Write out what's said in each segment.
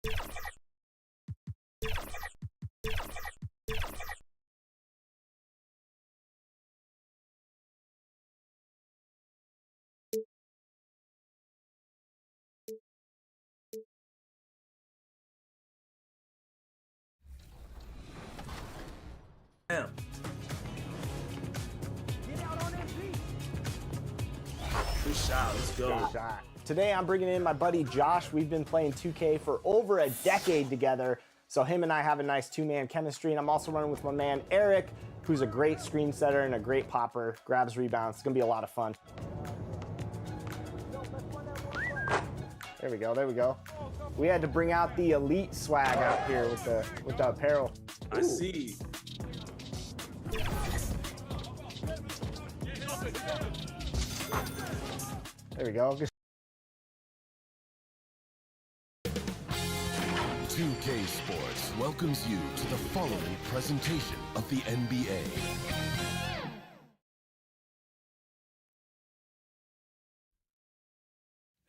Damn. Good shot, let's go. Good shot. Today I'm bringing in my buddy Josh. We've been playing 2K for over a decade together, so him and I have a nice two-man chemistry, and I'm also running with my man Eric, who's a great screen setter and a great popper, grabs rebounds. It's gonna be a lot of fun. There we go, there we go. We had to bring out the elite swag out here with the apparel. I see. There we go. 2K Sports welcomes you to the following presentation of the NBA.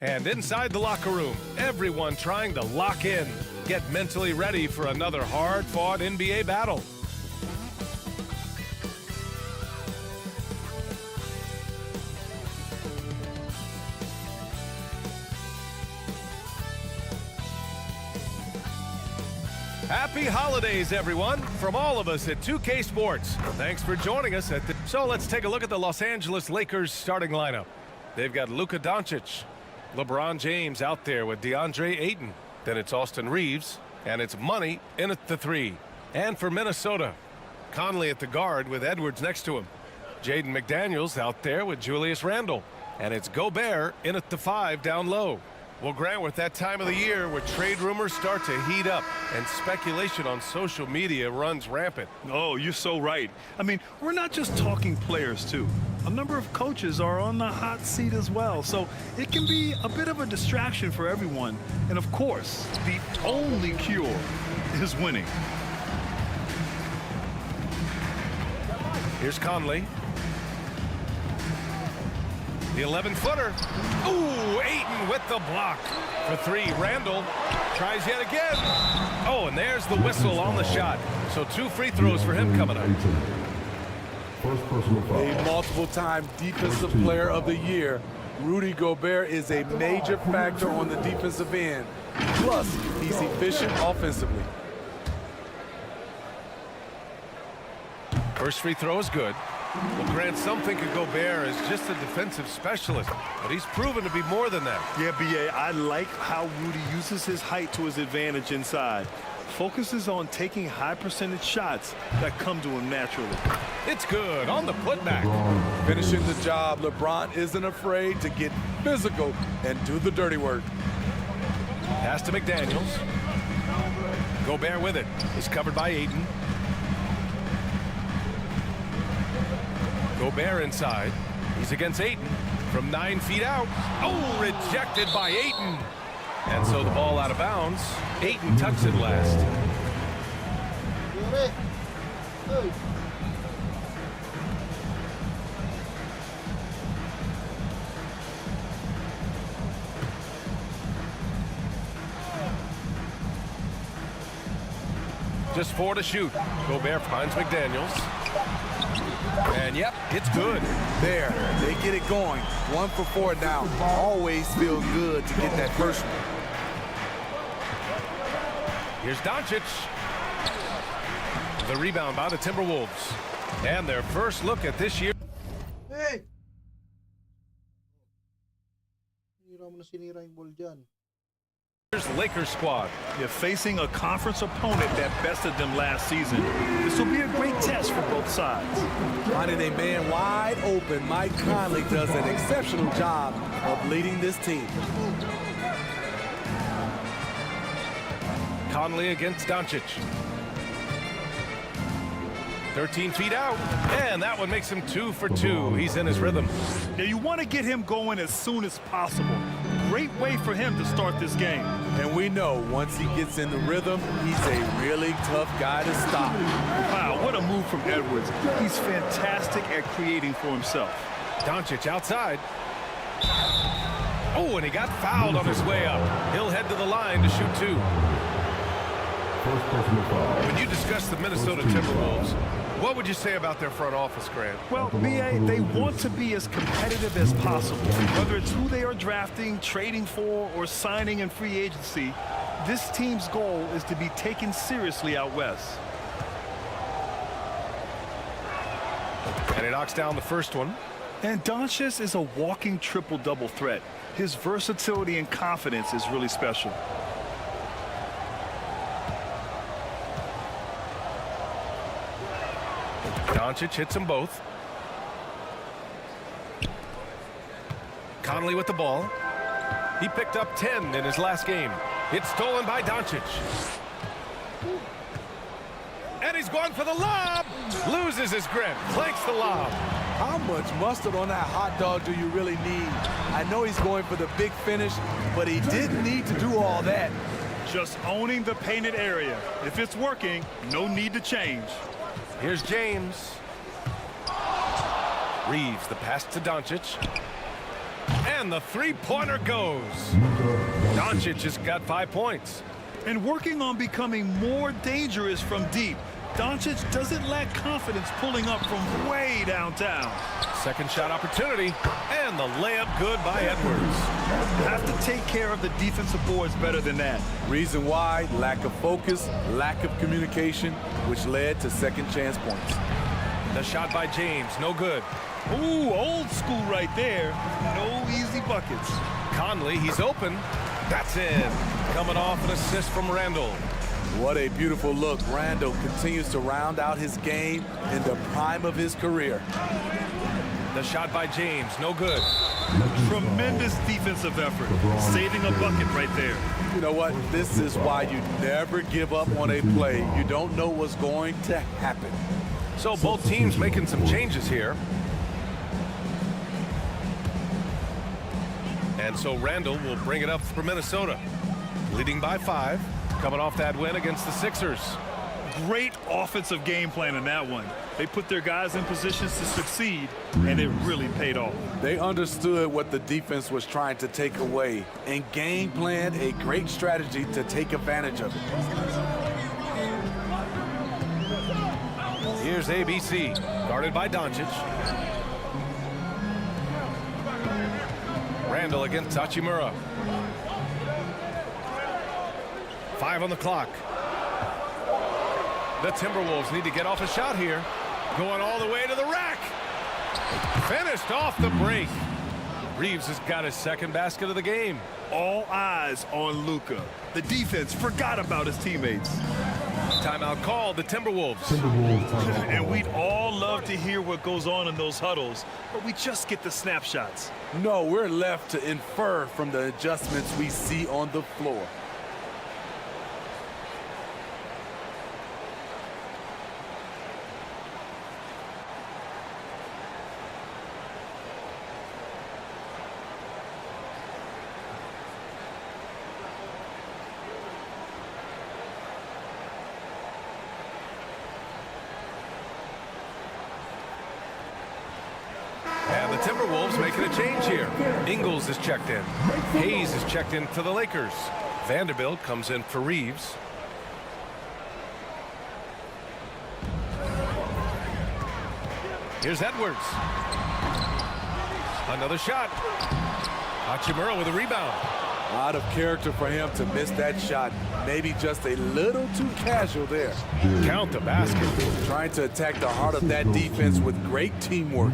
And inside the locker room, everyone trying to lock in, get mentally ready for another hard-fought NBA battle. Happy holidays, everyone, from all of us at 2K Sports. Thanks for joining us at the... So let's take a look at the Los Angeles Lakers starting lineup. They've got Luka Doncic, LeBron James out there with DeAndre Ayton. Then it's Austin Reeves, and it's Money in at the 3. And for Minnesota, Conley at the guard with Edwards next to him. Jaden McDaniels out there with Julius Randle. And it's Gobert in at the 5 down low. Well, Grant, we're at that time of the year where trade rumors start to heat up and speculation on social media runs rampant. Oh, you're so right. I mean, we're not just talking players, too. A number of coaches are on the hot seat as well, so it can be a bit of a distraction for everyone. And, of course, the only cure is winning. Here's Conley. The 11-footer. Ooh, Ayton with the block. For 3, Randall tries yet again. Oh, and there's the whistle on the shot. So 2 free throws for him coming up. A multiple-time Defensive Player of the Year, Rudy Gobert is a major factor on the defensive end. Plus, he's efficient offensively. First free throw is good. Well, Grant, some think of Gobert as just a defensive specialist, but he's proven to be more than that. Yeah, B.A., I like how Rudy uses his height to his advantage inside. Focuses on taking high-percentage shots that come to him naturally. It's good on the putback. Finishing the job, LeBron isn't afraid to get physical and do the dirty work. Pass to McDaniels. Gobert with it. He's covered by Ayton. Gobert inside. He's against Ayton from 9 feet out. Oh, rejected by Ayton. And so the ball out of bounds. Ayton tucks it last. Just 4 to shoot. Gobert finds McDaniels. And yep, it's good. There, they get it going. 1 for 4 now. Always feel good to get that first one. Here's Doncic. The rebound by the Timberwolves. And their first look at this year. Hey! Sinira mo na sinira yung ball dyan. Here's the Lakers squad. They're facing a conference opponent that bested them last season. This will be a great test for both sides. Finding a man wide open, Mike Conley does an exceptional job of leading this team. Conley against Doncic. 13 feet out, and that one makes him 2 for 2. He's in his rhythm. Now you want to get him going as soon as possible. Great way for him to start this game. And we know once he gets in the rhythm, he's a really tough guy to stop. Wow, what a move from Edwards. He's fantastic at creating for himself. Doncic outside. Oh, and he got fouled on his way up. He'll head to the line to shoot 2. When you discuss the Minnesota Timberwolves, what would you say about their front office, Grant? Well, BA, they want to be as competitive as possible. Whether it's who they are drafting, trading for, or signing in free agency, this team's goal is to be taken seriously out west. And he knocks down the first one. And Doncic is a walking triple-double threat. His versatility and confidence is really special. Doncic hits them both. Conley with the ball. He picked up 10 in his last game. It's stolen by Doncic. And he's going for the lob. Loses his grip. Flanks the lob. How much mustard on that hot dog do you really need? I know he's going for the big finish, but he didn't need to do all that. Just owning the painted area. If it's working, no need to change. Here's James. Reeves, the pass to Doncic. And the three-pointer goes. Doncic just got 5 points. And working on becoming more dangerous from deep. Doncic doesn't lack confidence pulling up from way downtown. Second shot opportunity. And the layup good by Edwards. Have to take care of the defensive boards better than that. Reason why, lack of focus, lack of communication, which led to second chance points. The shot by James, no good. Ooh, old school right there. No easy buckets. Conley, he's open. That's in. Coming off an assist from Randall. What a beautiful look. Randall continues to round out his game in the prime of his career. The shot by James, no good. Tremendous defensive effort. Saving a bucket right there. You know what? This is why you never give up on a play. You don't know what's going to happen. So both teams making some changes here. And so Randall will bring it up for Minnesota. Leading by 5. Coming off that win against the Sixers. Great offensive game plan in that one. They put their guys in positions to succeed, and it really paid off. They understood what the defense was trying to take away and game planned a great strategy to take advantage of it. Here's ABC, guarded by Doncic. Randall against Hachimura. 5 on the clock. The Timberwolves need to get off a shot here. Going all the way to the rack. Finished off the break. Reeves has got his second basket of the game. All eyes on Luka. The defense forgot about his teammates. Timeout called, the Timberwolves. And we'd all love to hear what goes on in those huddles, but we just get the snapshots. No, we're left to infer from the adjustments we see on the floor. And the Timberwolves making a change here. Ingles is checked in. Hayes is checked in for the Lakers. Vanderbilt comes in for Reeves. Here's Edwards. Another shot. Hachimura with a rebound. Out of character for him to miss that shot. Maybe just a little too casual there. Count the basket. Trying to attack the heart of that defense with great teamwork.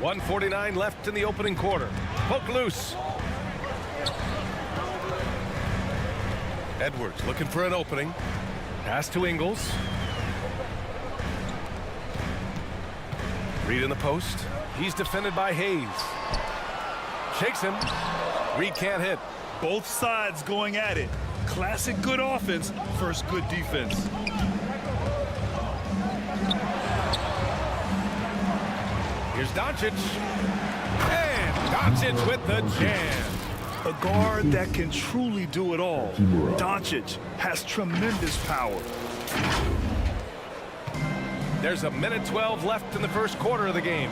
1:49 left in the opening quarter. Poke loose. Edwards looking for an opening. Pass to Ingles. Reed in the post. He's defended by Hayes. Shakes him. Reed can't hit. Both sides going at it. Classic good offense versus good defense. Here's Doncic. And Doncic with the jam. A guard that can truly do it all. Doncic has tremendous power. There's a minute 12 left in the first quarter of the game.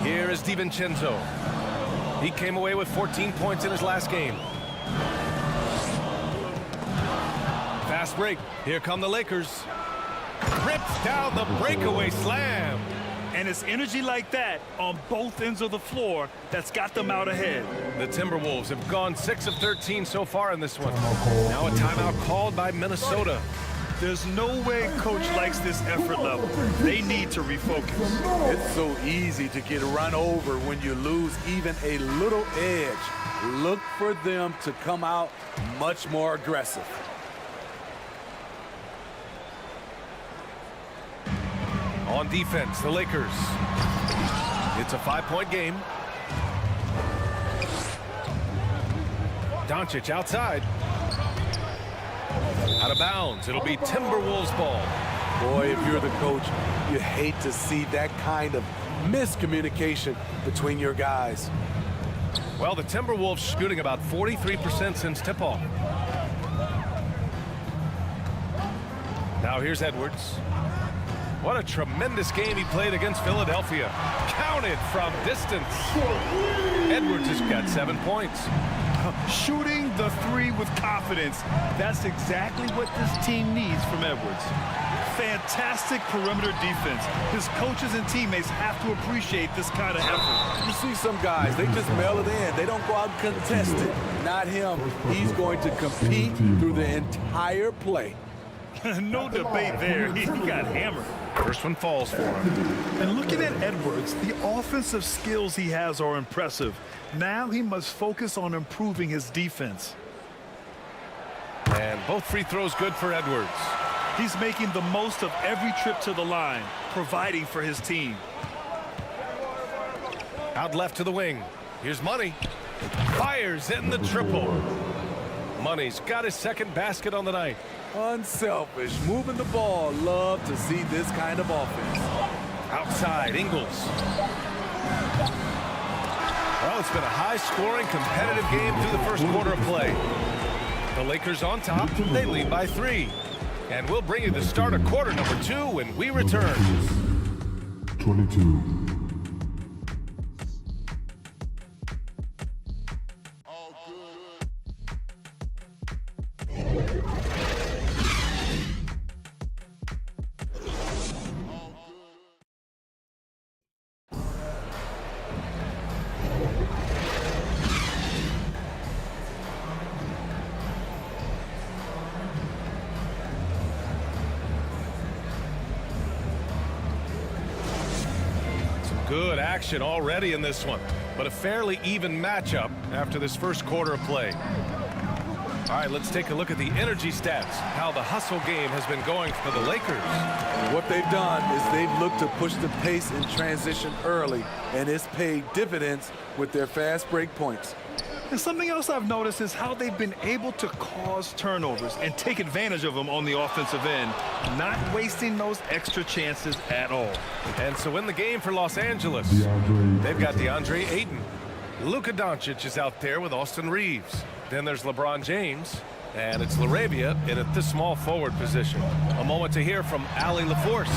Here is is DiVincenzo. He came away with 14 points in his last game. Fast break. Here come the Lakers. Rips down the breakaway slam. And it's energy like that on both ends of the floor that's got them out ahead. The Timberwolves have gone 6 of 13 so far in this one. Now a timeout called by Minnesota. There's no way coach likes this effort level. They need to refocus. It's so easy to get run over when you lose even a little edge. Look for them to come out much more aggressive. On defense, the Lakers. It's a 5-point game. Doncic outside. Out of bounds. It'll be Timberwolves ball. Boy, if you're the coach, you hate to see that kind of miscommunication between your guys. Well, the Timberwolves shooting about 43% since tip-off. Now here's Edwards. What a tremendous game he played against Philadelphia. Counted from distance. Edwards has got 7 points. Shooting the three with confidence. That's exactly what this team needs from Edwards. Fantastic perimeter defense. His coaches and teammates have to appreciate this kind of effort. You see some guys, they just mail it in. They don't go out and contest it. Not him. He's going to compete through the entire play. No debate there. He got hammered. First one falls for him. And looking at Edwards, the offensive skills he has are impressive. Now he must focus on improving his defense. And both free throws good for Edwards. He's making the most of every trip to the line, providing for his team. Out left to the wing. Here's Money. Fires in the triple. Money's got his second basket on the night. Unselfish, moving the ball. Love to see this kind of offense. Outside, Ingles. Well, it's been a high-scoring, competitive game through the first quarter of play. The Lakers on top. They lead by 3. And we'll bring you the start of quarter number 2 when we return. 22. Good action already in this one, but a fairly even matchup after this first quarter of play. All right, let's take a look at the energy stats, how the hustle game has been going for the Lakers. What they've done is they've looked to push the pace in transition early, and it's paid dividends with their fast break points. And something else I've noticed is how they've been able to cause turnovers and take advantage of them on the offensive end, not wasting those extra chances at all. And so in the game for Los Angeles, they've got DeAndre Ayton. Luka Doncic is out there with Austin Reeves. Then there's LeBron James, and it's LaRavia in at the small forward position. A moment to hear from Allie LaForce.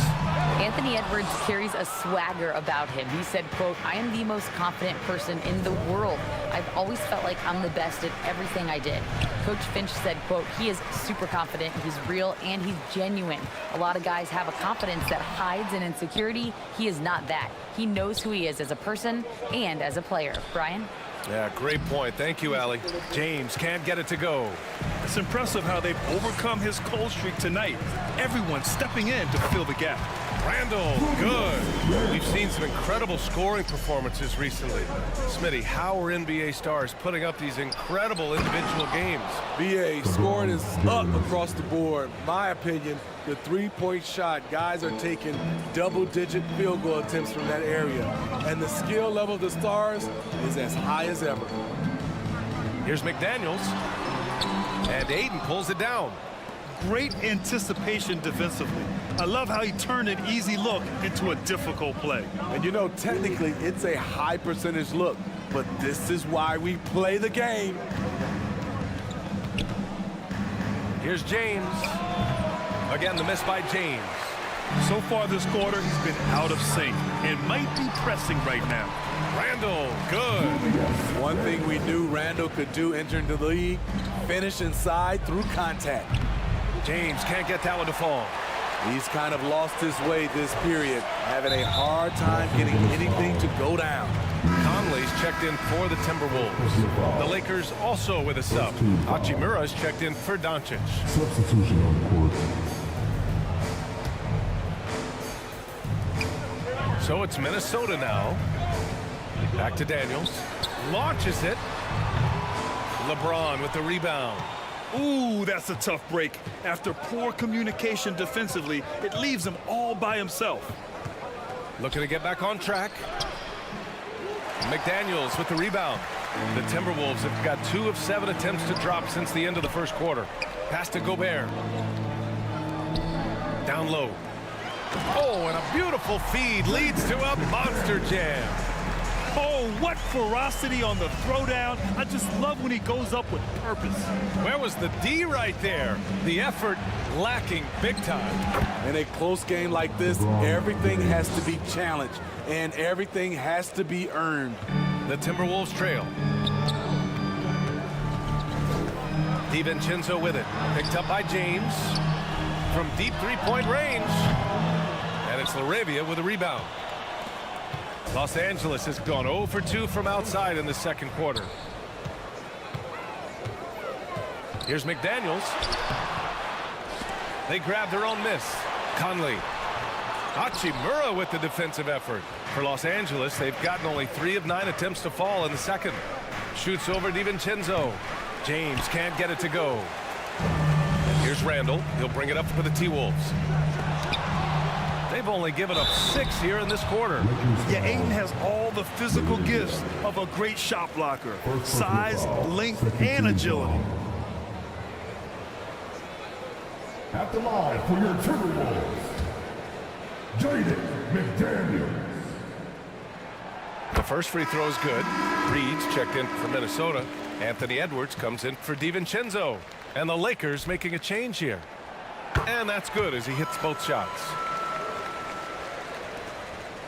Anthony Edwards carries a swagger about him. He said, quote, "I am the most confident person in the world. I've always felt like I'm the best at everything I did." Coach Finch said, quote, "He is super confident, he's real, and he's genuine. A lot of guys have a confidence that hides in insecurity. He is not that. He knows who he is as a person and as a player." Brian? Yeah, great point. Thank you, Allie. James can't get it to go. It's impressive how they've overcome his cold streak tonight. Everyone stepping in to fill the gap. Randall, good. We've seen some incredible scoring performances recently. Smitty, how are NBA stars putting up these incredible individual games? BA, scoring is up across the board. My opinion, the three-point shot, guys are taking double-digit field goal attempts from that area. And the skill level of the stars is as high as ever. Here's McDaniels. And Ayton pulls it down. Great anticipation defensively. I love how he turned an easy look into a difficult play. And you know, technically, it's a high percentage look, but this is why we play the game. Here's James. Again, the miss by James. So far this quarter, he's been out of sync and might be pressing right now. Randall, good. One thing we knew Randall could do entering the league, finish inside through contact. James can't get that one to fall. He's kind of lost his way this period, having a hard time getting anything to go down. Conley's checked in for the Timberwolves. The Lakers also with a sub. Hachimura's checked in for Doncic. Substitution on the court. So it's Minnesota now. Back to Daniels. Launches it. LeBron with the rebound. Ooh, that's a tough break. After poor communication defensively, it leaves him all by himself. Looking to get back on track. McDaniels with the rebound. The Timberwolves have got 2 of 7 attempts to drop since the end of the first quarter. Pass to Gobert. Down low. Oh, and a beautiful feed leads to a monster jam. Oh, what ferocity on the throwdown. I just love when he goes up with purpose. Where was the D right there? The effort lacking big time. In a close game like this, everything has to be challenged, and everything has to be earned. The Timberwolves trail. DiVincenzo with it. Picked up by James from deep three-point range. And it's LaRavia with a rebound. Los Angeles has gone 0 for 2 from outside in the second quarter. Here's McDaniels. They grab their own miss. Conley. Hachimura with the defensive effort. For Los Angeles, they've gotten only 3 of 9 attempts to fall in the second. Shoots over DiVincenzo. James can't get it to go. Here's Randall. He'll bring it up for the T-Wolves. They've only given up 6 here in this quarter. Yeah, Ayton has all the physical gifts of a great shot blocker. Size, length, and agility. At the line for your Timberwolves, Jaden McDaniels. The first free throw is good. Reed's checked in for Minnesota. Anthony Edwards comes in for DiVincenzo. And the Lakers making a change here. And that's good as he hits both shots.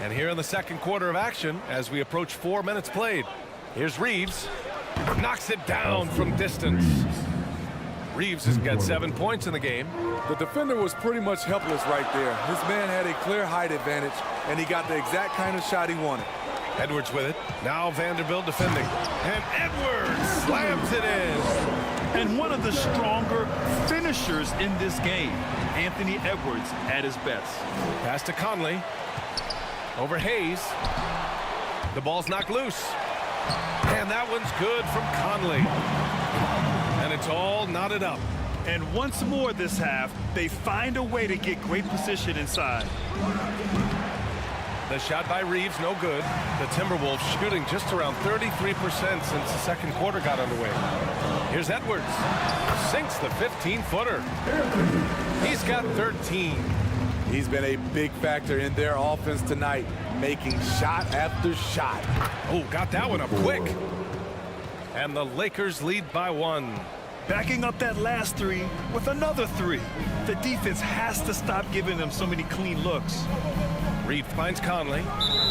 And here in the second quarter of action, as we approach 4 minutes played, here's Reeves. Knocks it down from distance. Reeves has got 7 points in the game. The defender was pretty much helpless right there. This man had a clear height advantage, and he got the exact kind of shot he wanted. Edwards with it. Now Vanderbilt defending. And Edwards slams it in. And one of the stronger finishers in this game, Anthony Edwards at his best. Pass to Conley. Over Hayes. The ball's knocked loose. And that one's good from Conley. And it's all knotted up. And once more this half, they find a way to get great position inside. The shot by Reeves, no good. The Timberwolves shooting just around 33% since the second quarter got underway. Here's Edwards. Sinks the 15-footer. He's got 13. He's been a big factor in their offense tonight, making shot after shot. Oh, got that one up quick. And the Lakers lead by 1. Backing up that last 3 with another 3. The defense has to stop giving them so many clean looks. Reed finds Conley.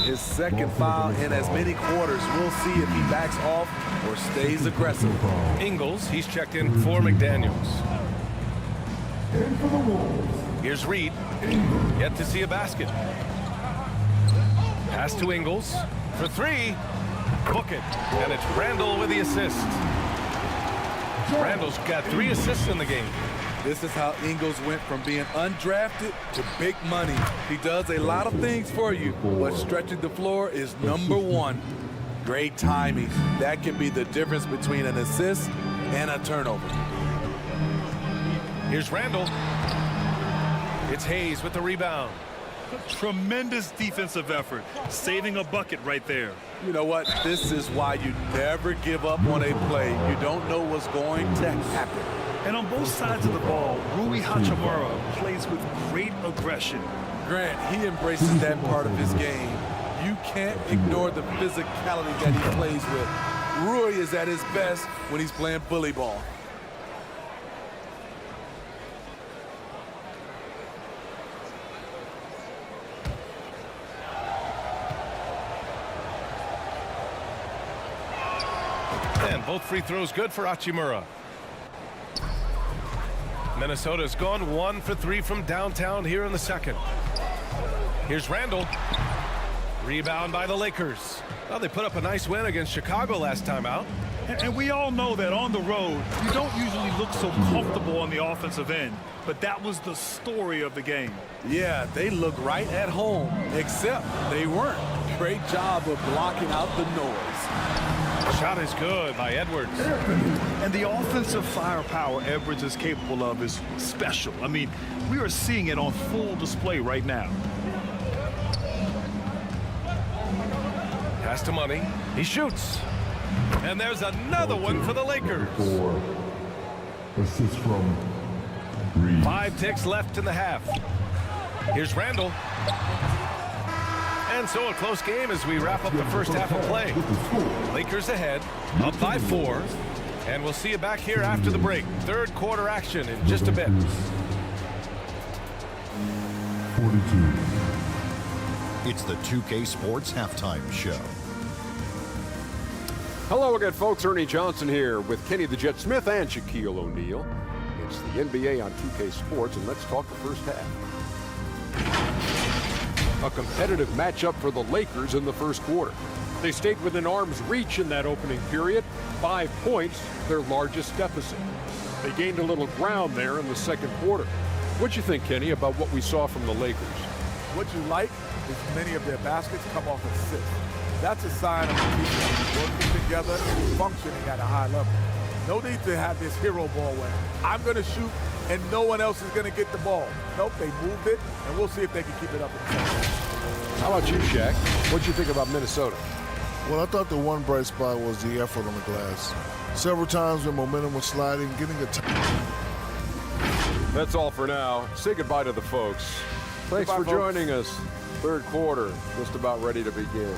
His second foul in as many quarters. We'll see if he backs off or stays aggressive. Ingles, he's checked in for McDaniels. In for the Wolves. Here's Reed. Yet to see a basket. Pass to Ingles for 3. Book it. And it's Randall with the assist. Randall's got 3 assists in the game. This is how Ingles went from being undrafted to big money. He does a lot of things for you, but stretching the floor is number 1. Great timing. That can be the difference between an assist and a turnover. Here's Randall. It's Hayes with the rebound. Tremendous defensive effort, saving a bucket right there. You know what? This is why you never give up on a play. You don't know what's going to happen. And on both sides of the ball, Rui Hachimura plays with great aggression. Grant, he embraces that part of his game. You can't ignore the physicality that he plays with. Rui is at his best when he's playing bully ball. both free throws good for Hachimura. Minnesota's gone 1 for 3 from downtown here in the second. Here's Randall. Rebound by the Lakers. Well, they put up a nice win against Chicago last time out. And we all know that on the road, you don't usually look so comfortable on the offensive end. But that was the story of the game. Yeah, they look right at home, except they weren't. Great job of blocking out the noise. Shot is good by Edwards. And the offensive firepower Edwards is capable of is special. I mean, we are seeing it on full display right now. Pass to Money. He shoots. And there's another one for the Lakers. 4. Assist from Reeves. 5 ticks left in the half. Here's Randall. And so a close game as we wrap up the first half of play. Lakers ahead, up by 4. And we'll see you back here after the break. Third quarter action in just a bit. 42. It's the 2K Sports Halftime Show. Hello again, folks. Ernie Johnson here with Kenny the Jet Smith and Shaquille O'Neal. It's the NBA on 2K Sports, and let's talk the first half. A competitive matchup for the Lakers in the first quarter. They stayed within arm's reach in that opening period. 5 points, their largest deficit. They gained a little ground there in the second quarter. What'd you think, Kenny, about what we saw from the Lakers? What you like is many of their baskets come off assists. That's a sign of the team working together and functioning at a high level. No need to have this hero ball where I'm going to shoot and no one else is going to get the ball. Nope, they moved it, and we'll see if they can keep it up in the second. How about you, Shaq? What'd you think about Minnesota? Well, I thought the one bright spot was the effort on the glass. Several times when momentum was sliding, getting a That's all for now. Say goodbye to the folks. Thanks for joining us. Third quarter, just about ready to begin.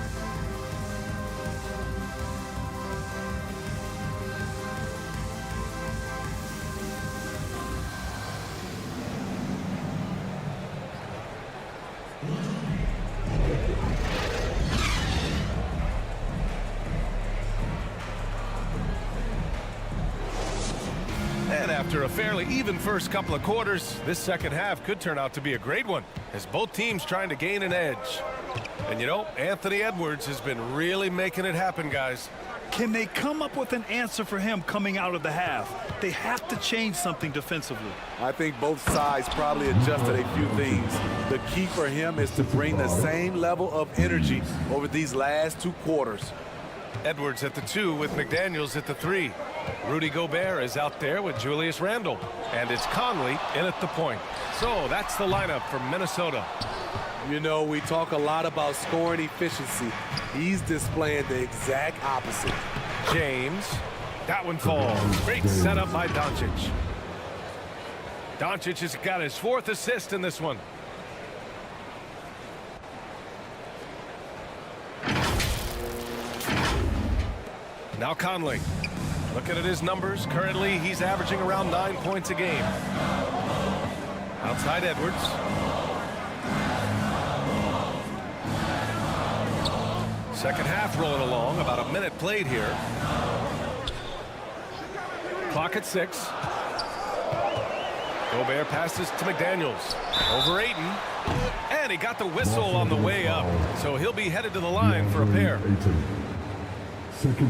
After a fairly even first couple of quarters, this second half could turn out to be a great one as both teams trying to gain an edge. And you know, Anthony Edwards has been really making it happen, guys. Can they come up with an answer for him coming out of the half? They have to change something defensively. I think both sides probably adjusted a few things. The key for him is to bring the same level of energy over these last 2 quarters. Edwards at the 2 with McDaniels at the 3. Rudy Gobert is out there with Julius Randle. And it's Conley in at the point. So that's the lineup for Minnesota. You know, we talk a lot about scoring efficiency. He's displaying the exact opposite. James. That one falls. Great setup by Doncic. Doncic has got his 4th assist in this one. Now Conley. Looking at his numbers, currently he's averaging around 9 points a game. Outside Edwards. Second half rolling along, about a minute played here. Clock at 6. Gobert passes to McDaniels. Over Ayton. And he got the whistle on the way up. So he'll be headed to the line for a pair.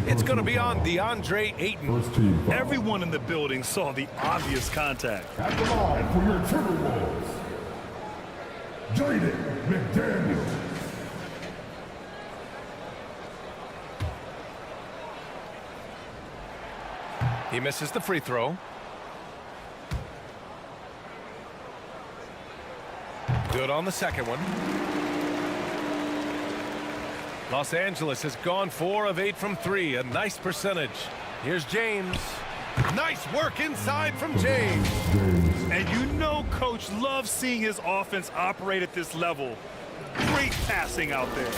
It's going to be on DeAndre Ayton. Everyone in the building saw the obvious contact. At the line for your Timberwolves, Jaden McDaniels. He misses the free throw. Good on the second one. Los Angeles has gone 4 of 8 from 3, a nice percentage. Here's James. Nice work inside from James. And you know Coach loves seeing his offense operate at this level. Great passing out there.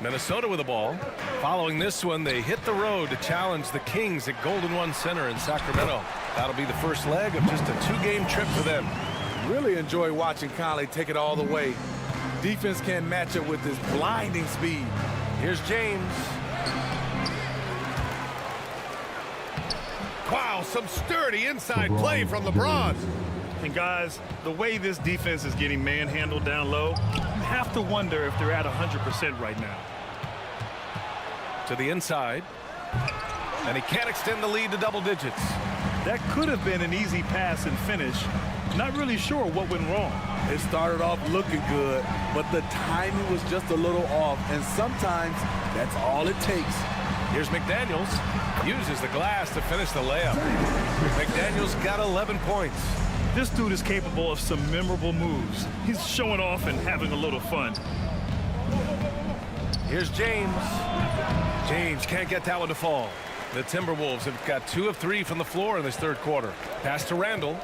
Minnesota with the ball. Following this one, they hit the road to challenge the Kings at Golden One Center in Sacramento. That'll be the first leg of just a 2-game trip for them. Really enjoy watching Conley take it all the way. Defense can't match up with his blinding speed. Here's James. Wow, some sturdy inside play from LeBron. And guys, the way this defense is getting manhandled down low, you have to wonder if they're at 100% right now. To the inside. And he can't extend the lead to double digits. That could have been an easy pass and finish. Not really sure what went wrong. It started off looking good, but the timing was just a little off, and sometimes that's all it takes. Here's McDaniels. Uses the glass to finish the layup. McDaniels got 11 points. This dude is capable of some memorable moves. He's showing off and having a little fun. Here's James. James can't get that one to fall. The Timberwolves have got 2 of 3 from the floor in this third quarter. Pass to Randall.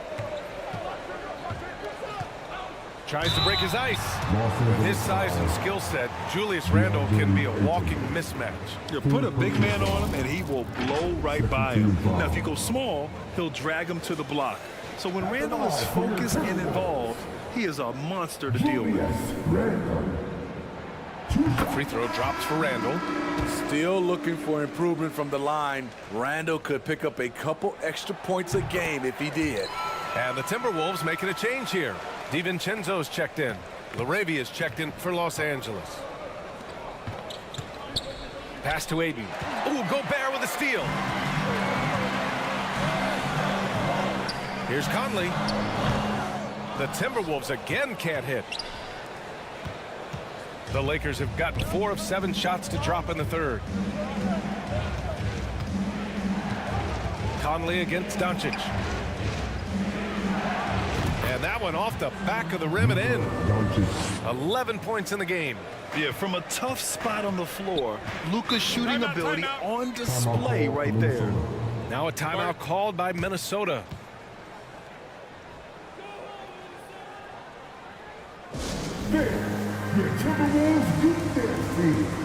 Tries to break his ice. With his size and skill set, Julius Randle can be a walking mismatch. You put a big man on him and he will blow right by him. Now, if you go small, he'll drag him to the block. So when Randle is focused and involved, he is a monster to deal with. The free throw drops for Randle. Still looking for improvement from the line. Randle could pick up a couple extra points a game if he did. And the Timberwolves making a change here. DiVincenzo's checked in. Laravia's checked in for Los Angeles. Pass to Aiden. Ooh, Gobert with a steal. Here's Conley. The Timberwolves again can't hit. The Lakers have gotten 4 of 7 shots to drop in the third. Conley against Doncic. And that one off the back of the rim and in. 11 points in the game. Yeah, from a tough spot on the floor, Luka's shooting ability on display right there. Now a timeout called by Minnesota. The Timberwolves get their feet.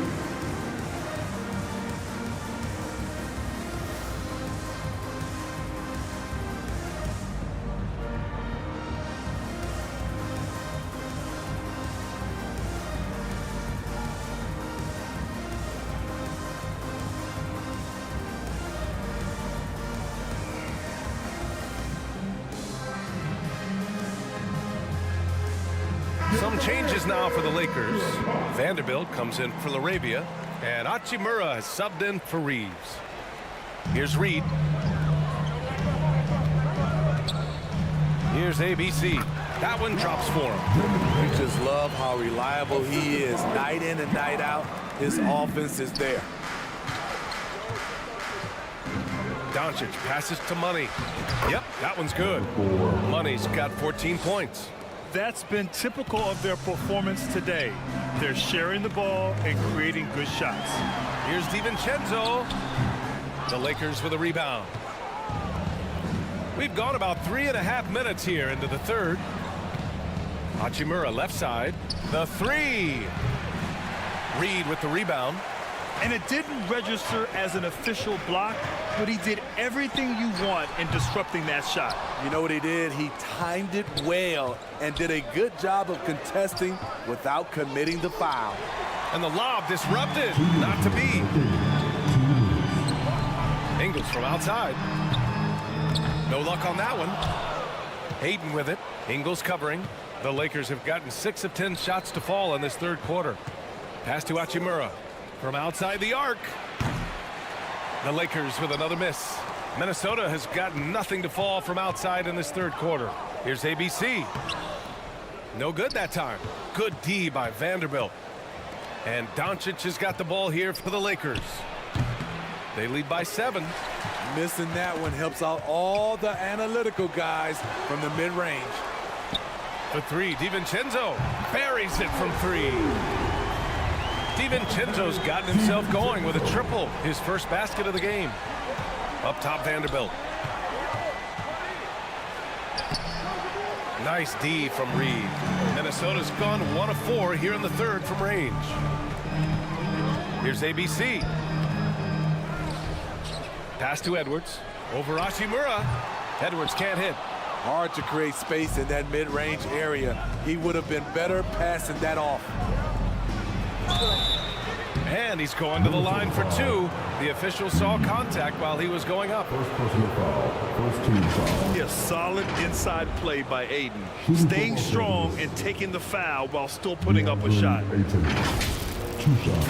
Some changes now for the Lakers. Vanderbilt comes in for Laravia, and Hachimura has subbed in for Reeves. Here's Reed. Here's ABC. That one drops for him. We just love how reliable he is. Night in and night out, his offense is there. Doncic passes to Money. Yep, that one's good. Money's got 14 points. That's been typical of their performance today. They're sharing the ball and creating good shots. Here's DiVincenzo. The Lakers with a rebound. We've gone about 3.5 minutes here into the third. Hachimura left side. The three. Reed with the rebound. And it didn't register as an official block, but he did everything you want in disrupting that shot. You know what he did? He timed it well and did a good job of contesting without committing the foul. And the lob disrupted, not to be. Ingles from outside. No luck on that one. Hayden with it. Ingles covering. The Lakers have gotten 6 of 10 shots to fall in this third quarter. Pass to Hachimura. From outside the arc. The Lakers with another miss. Minnesota has gotten nothing to fall from outside in this third quarter. Here's ABC. No good that time. Good D by Vanderbilt. And Doncic has got the ball here for the Lakers. They lead by 7. Missing that one helps out all the analytical guys from the mid-range. For 3, DiVincenzo buries it from 3. DiVincenzo's gotten himself going with a triple, his first basket of the game. Up top, Vanderbilt. Nice D from Reed. Minnesota's gone 1 of 4 here in the third from range. Here's ABC. Pass to Edwards. Over Hachimura. Edwards can't hit. Hard to create space in that mid-range area. He would have been better passing that off. And And he's going to the line for two. The official saw contact while he was going up. First personal foul. First team foul. Yeah, solid inside play by Aiden. Staying strong and taking the foul while still putting up a shot. 2 shots.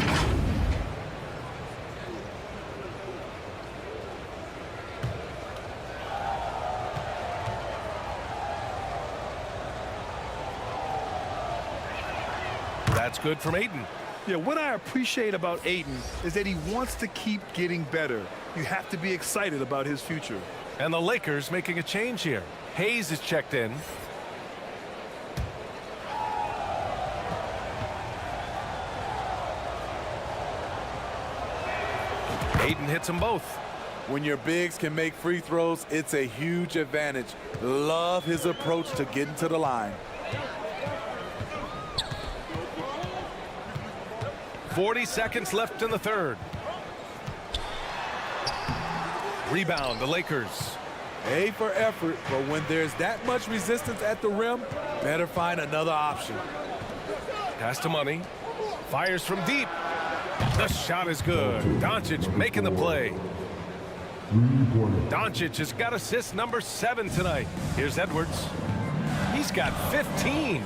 That's good from Aiden. Yeah, what I appreciate about Aiden is that he wants to keep getting better. You have to be excited about his future. And the Lakers making a change here. Hayes is checked in. Aiden hits them both. When your bigs can make free throws, it's a huge advantage. Love his approach to getting to the line. 40 seconds left in the third. Rebound, the Lakers. A for effort, but when there's that much resistance at the rim, better find another option. Pass to Money. Fires from deep. The shot is good. Doncic making the play. Doncic has got assist number 7 tonight. Here's Edwards. He's got 15.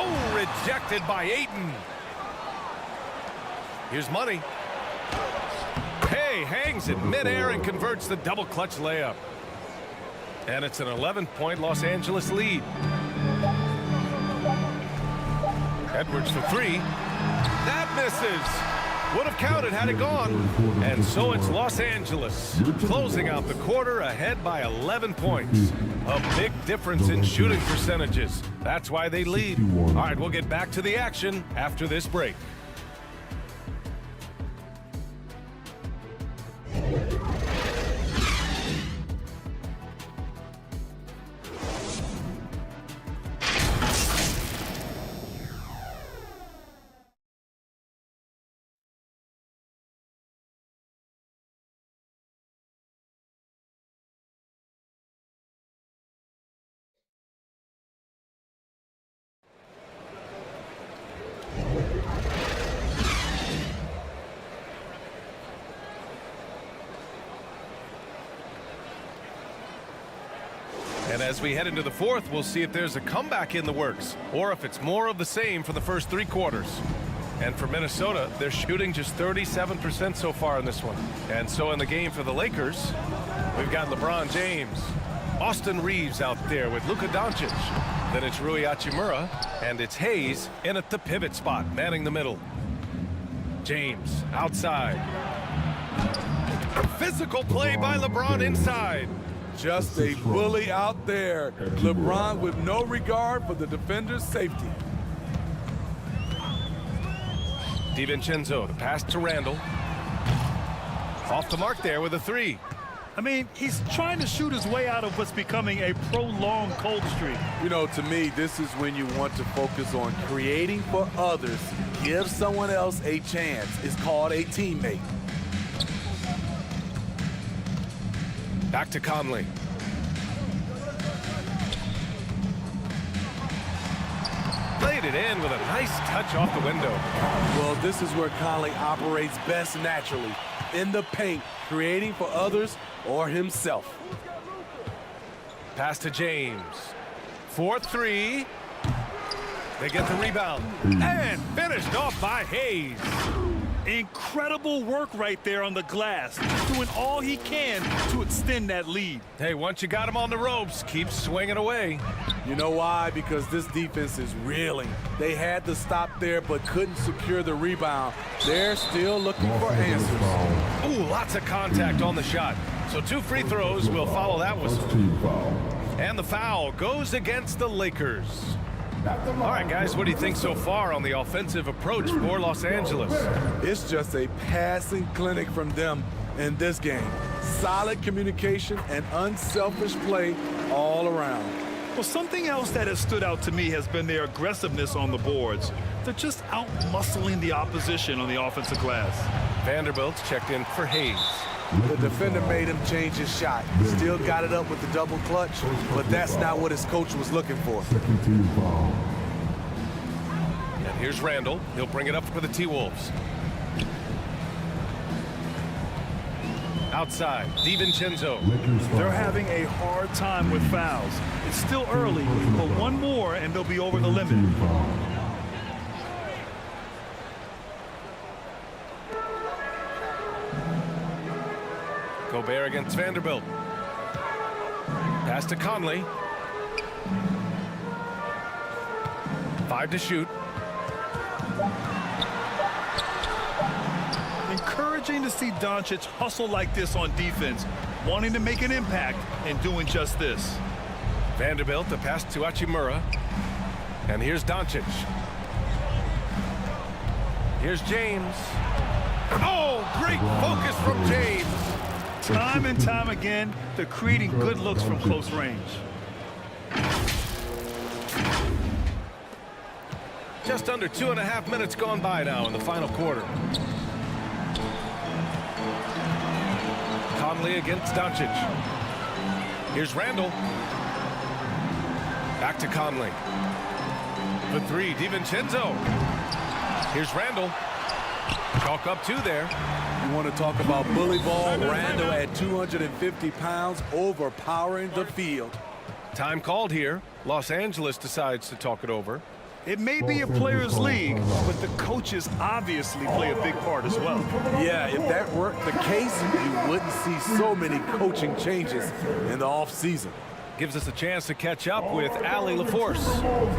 Oh, rejected by Ayton. Here's Money. Hay hangs in midair and converts the double clutch layup. And it's an 11-point Los Angeles lead. Edwards for 3. That misses. Would have counted had it gone. And so it's Los Angeles closing out the quarter ahead by 11 points. A big difference in shooting percentages. That's why they lead. All right, we'll get back to the action after this break. And as we head into the fourth, we'll see if there's a comeback in the works or if it's more of the same for the first 3 quarters. And for Minnesota, they're shooting just 37% so far in this one. And so in the game for the Lakers, we've got LeBron James, Austin Reeves out there with Luka Doncic. Then it's Rui Hachimura, and it's Hayes in at the pivot spot, manning the middle. James outside. Physical play by LeBron inside. Just a bully out there. LeBron with no regard for the defender's safety. DiVincenzo, the pass to Randall. Off the mark there with a 3. I mean, he's trying to shoot his way out of what's becoming a prolonged cold streak. You know, to me, this is when you want to focus on creating for others. Give someone else a chance. It's called a teammate. Back to Conley. Played it in with a nice touch off the window. Well, this is where Conley operates best naturally. In the paint, creating for others or himself. Pass to James. 4-3. They get the rebound. And finished off by Hayes. Incredible work right there on the glass, doing all he can to extend that lead. Hey, once you got him on the ropes, keep swinging away. You know why? Because this defense is reeling. They had to stop there but couldn't secure the rebound. They're still looking for answers. Ooh, lots of contact on the shot. So 2 free throws will follow that whistle. And the foul goes against the Lakers. All right, guys, what do you think so far on the offensive approach for Los Angeles? It's just a passing clinic from them in this game. Solid communication and unselfish play all around. Well, something else that has stood out to me has been their aggressiveness on the boards. They're just out-muscling the opposition on the offensive glass. Vanderbilt's checked in for Hayes. The defender made him change his shot. Still got it up with the double clutch, but that's not what his coach was looking for. Second team foul. And here's Randall. He'll bring it up for the T-Wolves. Outside, DiVincenzo. They're having a hard time with fouls. It's still early, but one more and they'll be over the limit. Gobert against Vanderbilt. Pass to Conley. 5 to shoot. Encouraging to see Doncic hustle like this on defense, wanting to make an impact and doing just this. Vanderbilt, the pass to Hachimura. And here's Doncic. Here's James. Oh, great focus from James. Time and time again, they're creating good looks from close range. Just under 2.5 minutes gone by now in the final quarter. Conley against Doncic. Here's Randall. Back to Conley. For 3, DiVincenzo. Here's Randall. Chalk up 2 there. You want to talk about bully ball? Randall at 250 pounds, overpowering the field. Time called here. Los Angeles decides to talk it over. It may be a players' league, but the coaches obviously play a big part as well. Yeah, if that weren't the case, you wouldn't see so many coaching changes in the offseason. Gives us a chance to catch up with Allie LaForce.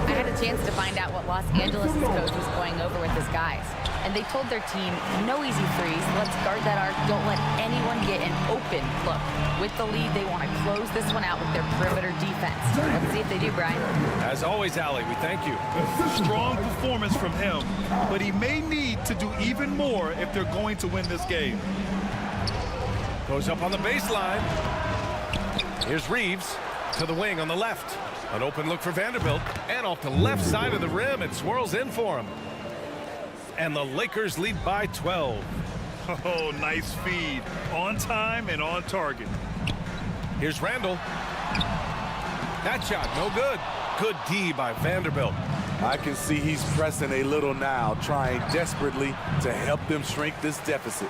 I had a chance to find out what Los Angeles' coach was going over with his guys. And they told their team, no easy threes, let's guard that arc, don't let anyone get an open look. With the lead, they want to close this one out with their perimeter defense. Let's see if they do, Brian. As always, Allie, we thank you. Strong performance from him, but he may need to do even more if they're going to win this game. Goes up on the baseline. Here's Reeves to the wing on the left. An open look for Vanderbilt, and off the left side of the rim, it swirls in for him. And the Lakers lead by 12. Oh, nice feed. On time and on target. Here's Randall. That shot, no good. Good D by Vanderbilt. I can see he's pressing a little now, trying desperately to help them shrink this deficit.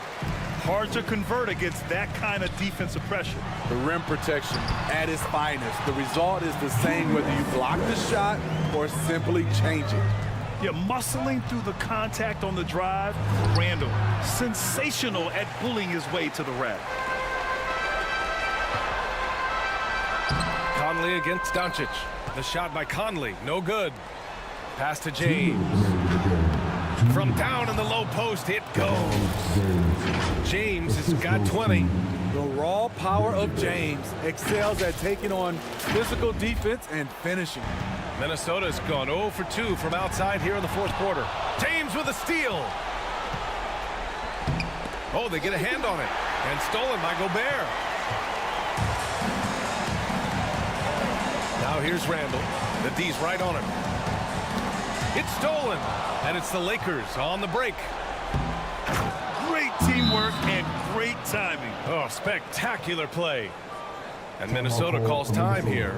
Hard to convert against that kind of defensive pressure. The rim protection at its finest. The result is the same whether you block the shot or simply change it. You're muscling through the contact on the drive. Randall, sensational at bullying his way to the rack. Conley against Doncic. The shot by Conley, no good. Pass to James. From down in the low post, it goes. James has got 20. The raw power of James excels at taking on physical defense and finishing. Minnesota's gone 0 for 2 from outside here in the fourth quarter. James with a steal. Oh, they get a hand on it. And stolen by Gobert. Now here's Randall. The D's right on him. It's stolen. And it's the Lakers on the break. Great teamwork and great timing. Oh, spectacular play. And Minnesota calls time here.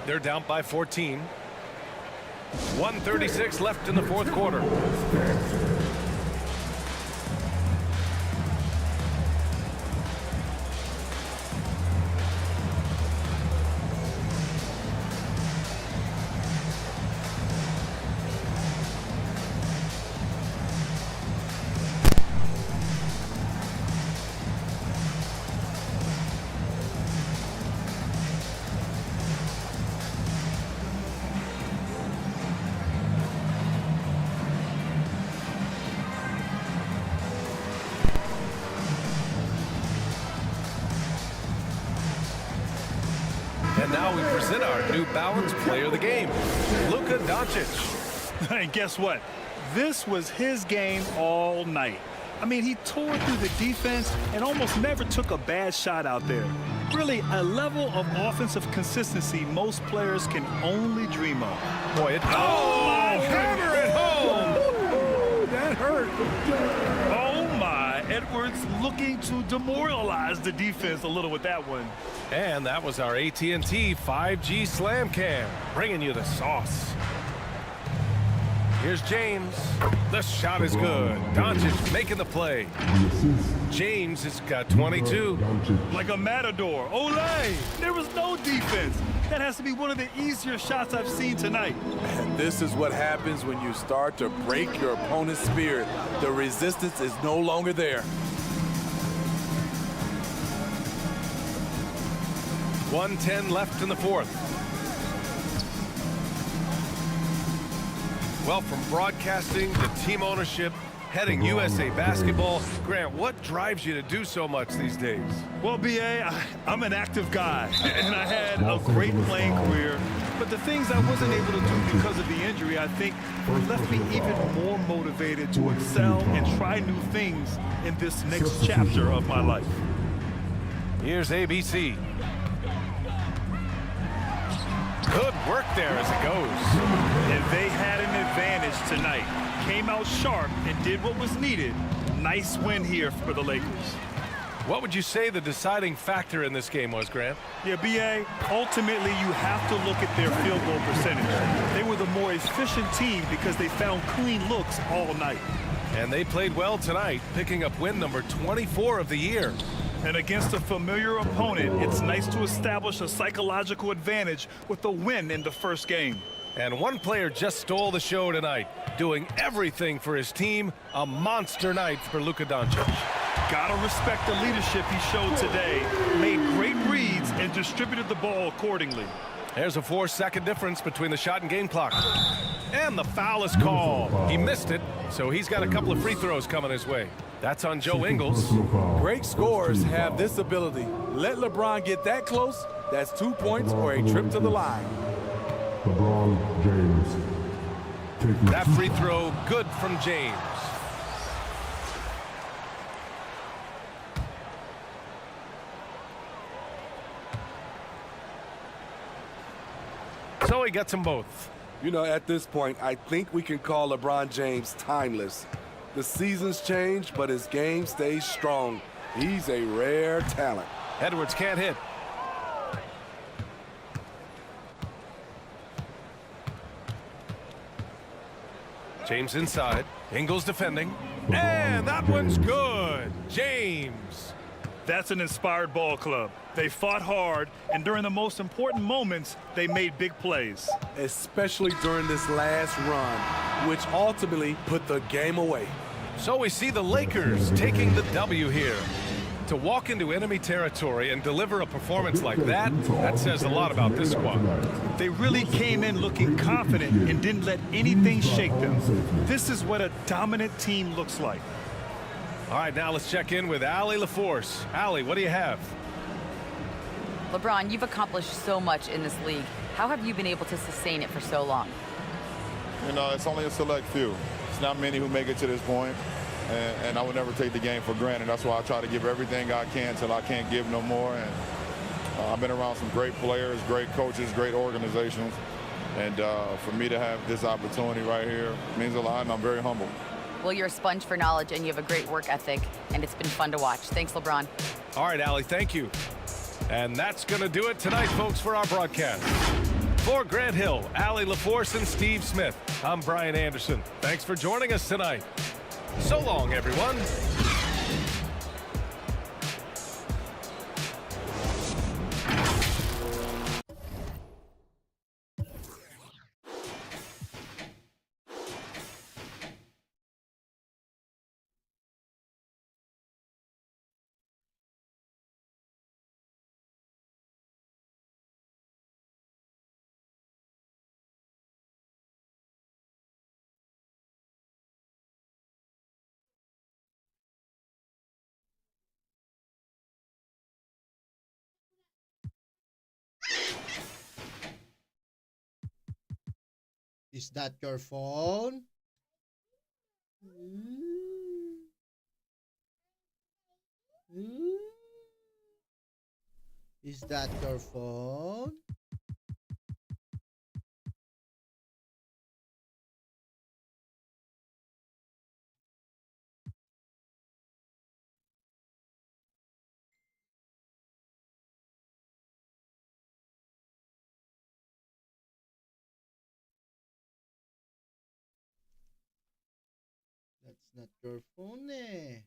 They're down by 14. 1:36 left in the fourth quarter. And now we present our New Balance Player of the Game, Luka Doncic. And guess what? This was his game all night. I mean, he tore through the defense and almost never took a bad shot out there. Really, a level of offensive consistency most players can only dream of. Boy, hammer it home! hurt. Oh my, Edwards looking to demoralize the defense a little with that one. And that was our AT&T 5G Slam Cam, bringing you the sauce. Here's James. The shot is good. Doncic making the play. James has got 22. Like a matador. Olay! There was no defense. That has to be one of the easier shots I've seen tonight. And this is what happens when you start to break your opponent's spirit. The resistance is no longer there. 1:10 left in the fourth. Well, from broadcasting to team ownership, heading USA Basketball, Grant, what drives you to do so much these days? Well, B.A., I'm an active guy, and I had a great playing career. But the things I wasn't able to do because of the injury, I think, left me even more motivated to excel and try new things in this next chapter of my life. Here's ABC. Good work there as it goes. And they had an advantage tonight. Came out sharp and did what was needed. Nice win here for the Lakers. What would you say the deciding factor in this game was, Grant? Yeah, B.A., ultimately you have to look at their field goal percentage. They were the more efficient team because they found clean looks all night. And they played well tonight, picking up win number 24 of the year. And against a familiar opponent, it's nice to establish a psychological advantage with a win in the first game. And one player just stole the show tonight, doing everything for his team. A monster night for Luka Doncic. Gotta respect the leadership he showed today. Made great reads and distributed the ball accordingly. There's a 4-second difference between the shot and game clock. And the foul is called. He missed it, so he's got a couple of free throws coming his way. That's on Joe Ingles. Great scorers have this ability. Let LeBron get that close, that's 2 points or a trip to the line. LeBron James. That free throw, good from James. So he gets them both. You know, at this point, I think we can call LeBron James timeless. The seasons change, but his game stays strong. He's a rare talent. Edwards can't hit. James inside. Ingles defending. And that one's good. James. That's an inspired ball club. They fought hard, and during the most important moments, they made big plays. Especially during this last run, which ultimately put the game away. So we see the Lakers taking the W here. To walk into enemy territory and deliver a performance like that, that says a lot about this squad. They really came in looking confident and didn't let anything shake them. This is what a dominant team looks like. All right, now let's check in with Allie LaForce. Allie, what do you have? LeBron, you've accomplished so much in this league. How have you been able to sustain it for so long? You know, it's only a select few. It's not many who make it to this point, and I would never take the game for granted. That's why I try to give everything I can till I can't give no more. And I've been around some great players, great coaches, great organizations, and for me to have this opportunity right here means a lot, and I'm very humble. Well, you're a sponge for knowledge, and you have a great work ethic, and it's been fun to watch. Thanks, LeBron. All right, Allie, thank you. And that's going to do it tonight, folks, for our broadcast. For Grant Hill, Allie LaForce, and Steve Smith, I'm Brian Anderson. Thanks for joining us tonight. So long, everyone. Is that your phone? Is that your phone? not your phone eh.